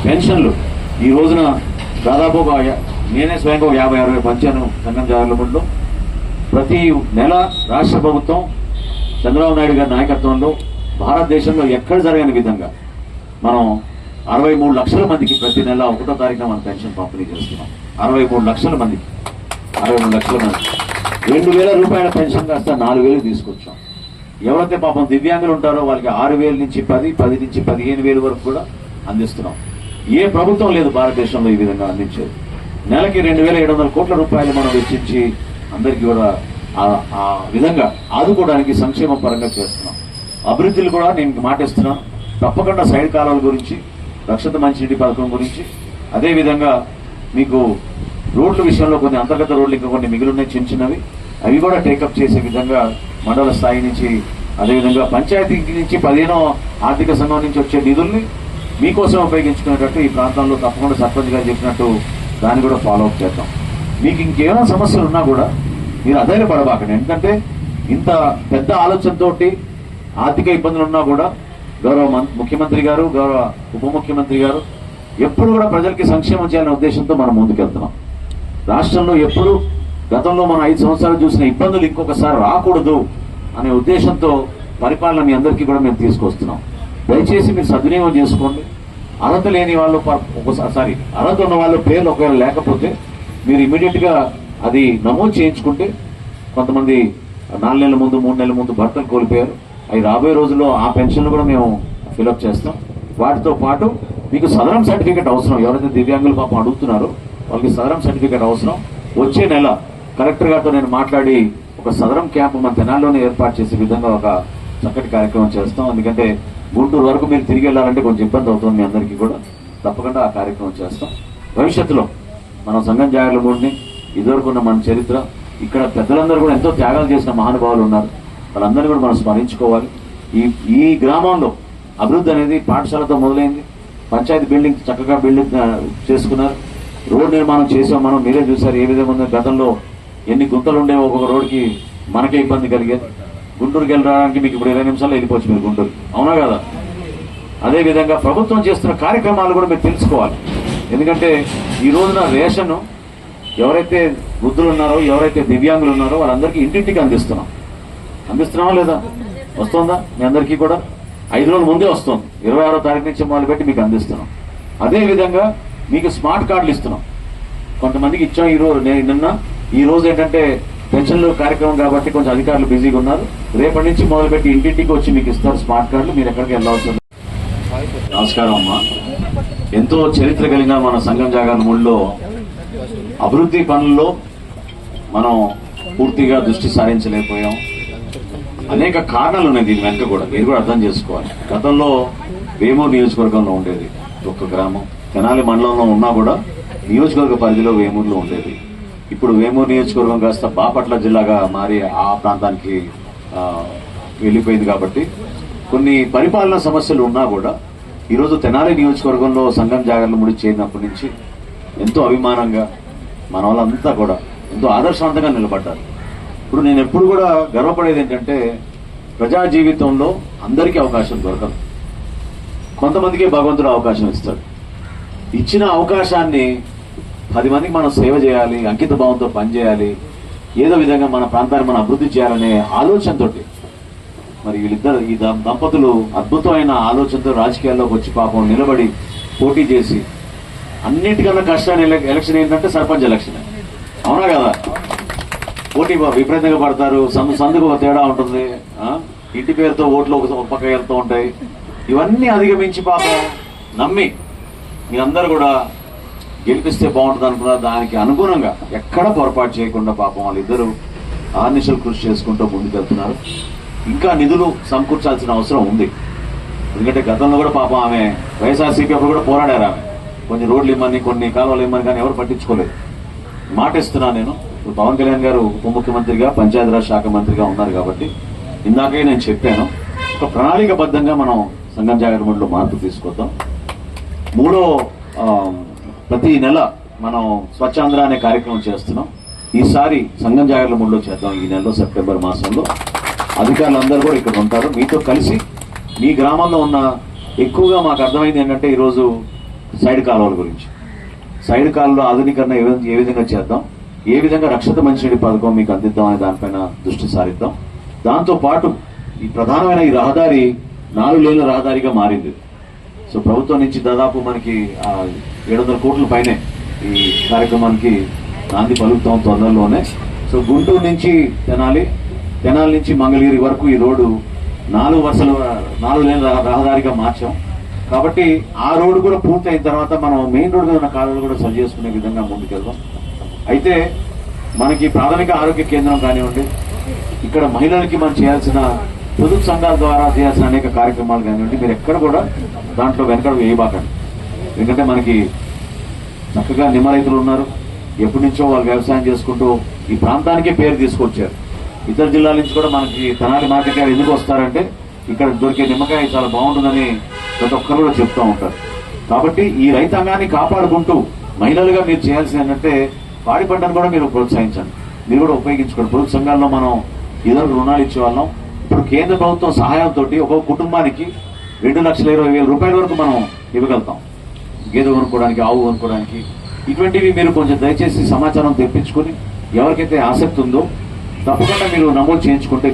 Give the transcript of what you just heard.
పెన్షన్లు ఈ రోజున దాదాపు నేనే స్వయంగా 50-60 పంచాను సంఘం జాగర్లమూడిలో. ప్రతి నెల రాష్ట్ర ప్రభుత్వం చంద్రబాబు నాయుడు గారి నాయకత్వంలో భారతదేశంలో ఎక్కడ జరగని విధంగా మనం 63 లక్షల మందికి ప్రతి నెల 1వ తారీఖున మనం పెన్షన్ పంపిణీ చేస్తున్నాం. 63 లక్షల మందికి 63 లక్షల మంది 2,000 రూపాయల పెన్షన్ కాస్త 4,000 తీసుకొచ్చాం. ఎవరైతే పాపం దివ్యాంగులు ఉంటారో వాళ్ళకి 6,000 నుంచి 10 నుంచి 15,000 వరకు కూడా అందిస్తున్నాం. ఏ ప్రభుత్వం లేదు భారతదేశంలో ఈ విధంగా అందించేది. నెలకి 2,700 కోట్ల రూపాయలు మనం వెచ్చించి అందరికీ కూడా ఆ విధంగా ఆదుకోవడానికి సంక్షేమ పరంగా చేస్తున్నాం. అభివృద్ధులు కూడా నేను మాటిస్తున్నాను, తప్పకుండా సైడ్ కాలువల గురించి, రక్షిత మంచినీటి పథకం గురించి, అదేవిధంగా మీకు రోడ్ల విషయంలో కొన్ని అంతర్గత రోడ్లు ఇంకా కొన్ని మిగిలిన్నాయి చిన్నవి, అవి కూడా టేకప్ చేసే విధంగా మండల స్థాయి నుంచి, అదేవిధంగా పంచాయతీ నుంచి 15వ ఆర్థిక సంఘం నుంచి వచ్చే నిధుల్ని మీకోసం ఉపయోగించుకునేటట్టు ఈ ప్రాంతంలో తప్పకుండా సర్పంచ్ గారు చెప్పినట్టు దాన్ని కూడా ఫాలోఅప్ చేద్దాం. మీకు ఇంకేమైనా సమస్యలు ఉన్నా కూడా మీరు అధైర్యపడబాకండి. ఎందుకంటే ఇంత పెద్ద ఆలోచనతో ఆర్థిక ఇబ్బందులు ఉన్నా కూడా గౌరవ ముఖ్యమంత్రి గారు, గౌరవ ఉప ముఖ్యమంత్రి గారు ఎప్పుడు కూడా ప్రజలకి సంక్షేమం చేయాలనే ఉద్దేశంతో మనం ముందుకెళ్తున్నాం. రాష్ట్రంలో ఎప్పుడు గతంలో మనం 5 సంవత్సరాలు చూసిన ఇబ్బందులు ఇంకొకసారి రాకూడదు అనే ఉద్దేశంతో పరిపాలన మీ అందరికీ కూడా మేము తీసుకొస్తున్నాం. దయచేసి మీరు సద్వినియోగం చేసుకోండి. అర్హత లేని వాళ్ళు ఒకసారి అర్హత ఉన్న వాళ్ళ పేర్లు ఒకవేళ లేకపోతే మీరు ఇమీడియట్గా అది నమోదు చేయించుకుంటే, కొంతమంది 4 నెలల ముందు 3 నెలల ముందు భర్తలు కోల్పోయారు, అవి రాబోయే రోజుల్లో ఆ పెన్షన్లు కూడా మేము ఫిలప్ చేస్తాం. వాటితో పాటు మీకు సదరం సర్టిఫికేట్ అవసరం. ఎవరైతే దివ్యాంగులు పాపం అడుగుతున్నారో వాళ్ళకి సదరం సర్టిఫికేట్ అవసరం. వచ్చే నెల కలెక్టర్ గారితో నేను మాట్లాడి ఒక సదరం క్యాంప్ మన తెనాల్లోనే ఏర్పాటు చేసే విధంగా ఒక చక్కటి కార్యక్రమం చేస్తాం. ఎందుకంటే గుంటూరు వరకు మీరు తిరిగి వెళ్ళాలంటే కొంచెం ఇబ్బంది అవుతుంది మీ అందరికీ కూడా. తప్పకుండా ఆ కార్యక్రమం చేస్తాం. భవిష్యత్తులో మనం సంఘం జాగర్లమూడిని ఇదివరకు ఉన్న మన చరిత్ర, ఇక్కడ పెద్దలందరూ కూడా ఎంతో త్యాగాలు చేసిన మహానుభావులు ఉన్నారు, వాళ్ళందరినీ కూడా మనం స్మరించుకోవాలి. ఈ గ్రామంలో అభివృద్ధి అనేది పాఠశాలతో మొదలైంది. పంచాయతీ బిల్డింగ్ చక్కగా బిల్డింగ్ చేసుకున్నారు. రోడ్ నిర్మాణం చేసాం మనం, మీరే చూసారు ఏ విధంగా ఉందో. గతంలో ఎన్ని గుంతలు ఉండేవి, ఒక్కొక్క రోడ్కి మనకే ఇబ్బంది కలిగేది. గుంటూరుకి వెళ్ళడానికి మీకు ఇప్పుడు 20 నిమిషాల్లో వెళ్ళిపోవచ్చు మీరు గుంటూరు, అవునా కదా? అదేవిధంగా ప్రభుత్వం చేస్తున్న కార్యక్రమాలు కూడా మీరు తెలుసుకోవాలి. ఎందుకంటే ఈ రోజున రేషన్ ఎవరైతే వృద్ధులు ఉన్నారో, ఎవరైతే దివ్యాంగులు ఉన్నారో వాళ్ళందరికీ ఇంటింటికి అందిస్తున్నామా లేదా? వస్తుందా మీ అందరికీ కూడా? 5 రోజుల ముందే వస్తుంది. 26వ తారీఖు నుంచి మొదలుపెట్టి మీకు అందిస్తున్నాం. అదేవిధంగా మీకు స్మార్ట్ కార్డులు ఇస్తున్నాం. కొంతమందికి ఇచ్చాం ఈ రోజు ఏంటంటే పెన్షన్లు కార్యక్రమం కాబట్టి కొంచెం అధికారులు బిజీగా ఉన్నారు. రేపటి నుంచి మొదలుపెట్టి ఇంటింటికి వచ్చి మీకు ఇస్తారు స్మార్ట్ కార్డులు. మీరు ఎక్కడికి వెళ్ళాల్సింది. నమస్కారం అమ్మా. ఎంతో చరిత్ర కలిగిన మన సంఘం జాగర్లమూడిలో అభివృద్ధి పనుల్లో మనం పూర్తిగా దృష్టి సారించలేకపోయాం. అనేక కారణాలు ఉన్నాయి దీని వెనుక కూడా, మీరు కూడా అర్థం చేసుకోవాలి. గతంలో వేమూరు నియోజకవర్గంలో ఉండేది ఒక్క గ్రామం, తెనాలి మండలంలో ఉన్నా కూడా నియోజకవర్గ పరిధిలో వేమూరులో ఉండేది. ఇప్పుడు వేమూరు నియోజకవర్గం కాస్త బాపట్ల జిల్లాగా మారి ఆ ప్రాంతానికి వెళ్ళిపోయింది. కాబట్టి కొన్ని పరిపాలనా సమస్యలు ఉన్నా కూడా ఈరోజు తెనాలి నియోజకవర్గంలో సంఘం జాగర్లమూడి చేరినప్పటి నుంచి ఎంతో అభిమానంగా మన వాళ్ళంతా కూడా ఎంతో ఆదర్శవంతంగా నిలబడ్డారు. ఇప్పుడు నేను ఎప్పుడు కూడా గర్వపడేది ఏంటంటే, ప్రజా జీవితంలో అందరికీ అవకాశం దొరకదు, కొంతమందికే భగవంతుడు అవకాశం ఇస్తాడు. ఇచ్చిన అవకాశాన్ని 10 మందికి మనం సేవ చేయాలి, అంకిత భావంతో పనిచేయాలి, ఏదో విధంగా మన ప్రాంతాన్ని మనం అభివృద్ధి చేయాలనే ఆలోచనతో మరి వీళ్ళిద్దరు ఈ దంపతులు అద్భుతమైన ఆలోచనతో రాజకీయాల్లోకి వచ్చి పాపం నిలబడి పోటీ చేసి, అన్నిటికన్నా కష్టాన్ని ఎలక్షన్ ఏంటంటే సర్పంచ్ ఎలక్షన్, అవునా కదా? పోటీ విపరీతంగా పడతారు, సందుకు తేడా ఉంటుంది, ఇంటి పేరుతో ఓట్లు ఒక పక్క వెళ్తూ ఉంటాయి. ఇవన్నీ అధిగమించి పాపం నమ్మి మీ అందరూ కూడా గెలిపిస్తే బాగుంటుంది అనుకున్నారు. దానికి అనుగుణంగా ఎక్కడ పొరపాటు చేయకుండా పాపం వాళ్ళిద్దరూ ఆర్నిషలు కృషి చేసుకుంటూ ముందుకెళ్తున్నారు. ఇంకా నిధులు సమకూర్చాల్సిన అవసరం ఉంది. ఎందుకంటే గతంలో కూడా పాపం ఆమె వైఎస్ఆర్సీపీ అప్పుడు కూడా పోరాడారు. ఆమె కొన్ని రోడ్లు ఇమ్మని, కొన్ని కాలువలు ఇమ్మని, కానీ ఎవరు పట్టించుకోలేదు. మాట ఇస్తున్నా నేను. ఇప్పుడు పవన్ కళ్యాణ్ గారు ఉప ముఖ్యమంత్రిగా, పంచాయతీరాజ్ శాఖ మంత్రిగా ఉన్నారు కాబట్టి ఇందాకే నేను చెప్పాను, ఒక ప్రణాళికబద్ధంగా మనం సంఘం జాగర్లమూడిలో మార్పు తీసుకొద్దాం. ప్రతి నెల మనం స్వచ్ఛాంధ్ర అనే కార్యక్రమం చేస్తున్నాం. ఈసారి సంఘం జాగర్లమూడిలో చేద్దాం. ఈ నెలలో సెప్టెంబర్ మాసంలో అధికారులందరూ కూడా ఇక్కడ ఉంటారు. మీతో కలిసి మీ గ్రామంలో ఉన్న ఎక్కువగా మాకు అర్థమైంది ఏంటంటే, ఈరోజు సైడ్ కాలువల గురించి. సైడ్ కాలువలో ఆధునీకరణ ఏ విధంగా చేద్దాం, ఏ విధంగా రక్షిత మంచినీటి పథకం మీకు అందిద్దాం అనే దానిపైన దృష్టి సారిద్దాం. దాంతోపాటు ఈ ప్రధానమైన ఈ రహదారి 4 లేన్ల రహదారిగా మారింది. సో ప్రభుత్వం నుంచి దాదాపు మనకి 700 కోట్ల పైనే ఈ కార్యక్రమానికి నాంది పలుకుతాం తొందరలోనే. సో గుంటూరు నుంచి తెనాలి నుంచి మంగళగిరి వరకు ఈ రోడ్డు 4 లేన్ల రహదారిగా మార్చాం. కాబట్టి ఆ రోడ్డు కూడా పూర్తయిన తర్వాత మనం మెయిన్ రోడ్డు మీద ఉన్న కాలువలు కూడా సరి చేసుకునే విధంగా ముందుకెళ్దాం. అయితే మనకి ప్రాథమిక ఆరోగ్య కేంద్రం కానివ్వండి, ఇక్కడ మహిళలకి మనం చేయాల్సిన పొదుపు సంఘాల ద్వారా చేయాల్సిన అనేక కార్యక్రమాలు కానివ్వండి, మీరు ఎక్కడ కూడా దాంట్లో వెనకడ వేయబాకండి. ఎందుకంటే మనకి చక్కగా నిమ్మ రైతులు ఉన్నారు, ఎప్పటి నుంచో వాళ్ళు వ్యవసాయం చేసుకుంటూ ఈ ప్రాంతానికే పేరు తీసుకొచ్చారు. ఇతర జిల్లాల నుంచి కూడా మనకి తెనాలి మార్కెట్ యార్డ్ ఎందుకు వస్తారంటే ఇక్కడ దొరికే నిమ్మకాయ చాలా బాగుంటుందని ప్రతి ఒక్కరు కూడా చెప్తూ ఉంటారు. కాబట్టి ఈ రైతాంగాన్ని కాపాడుకుంటూ మహిళలుగా మీరు చేయాల్సింది ఏంటంటే పాడి పంటను కూడా మీరు ప్రోత్సహించండి, మీరు కూడా ఉపయోగించుకోండి. పొదుపు సంఘాల్లో మనం ఇతరులకు రుణాలు ఇచ్చేవాళ్ళం. ఇప్పుడు కేంద్ర ప్రభుత్వం సహాయంతో ఒక్కొక్క కుటుంబానికి 2,20,000 రూపాయల వరకు మనం ఇవ్వగలుగుతాం. గేదె కొనుక్కోవడానికి, ఆవు కొనుక్కోవడానికి. ఇటువంటివి మీరు కొంచెం దయచేసి సమాచారం తెప్పించుకొని ఎవరికైతే ఆసక్తి ఉందో తప్పకుండా మీరు నమోదు చేయించుకుంటే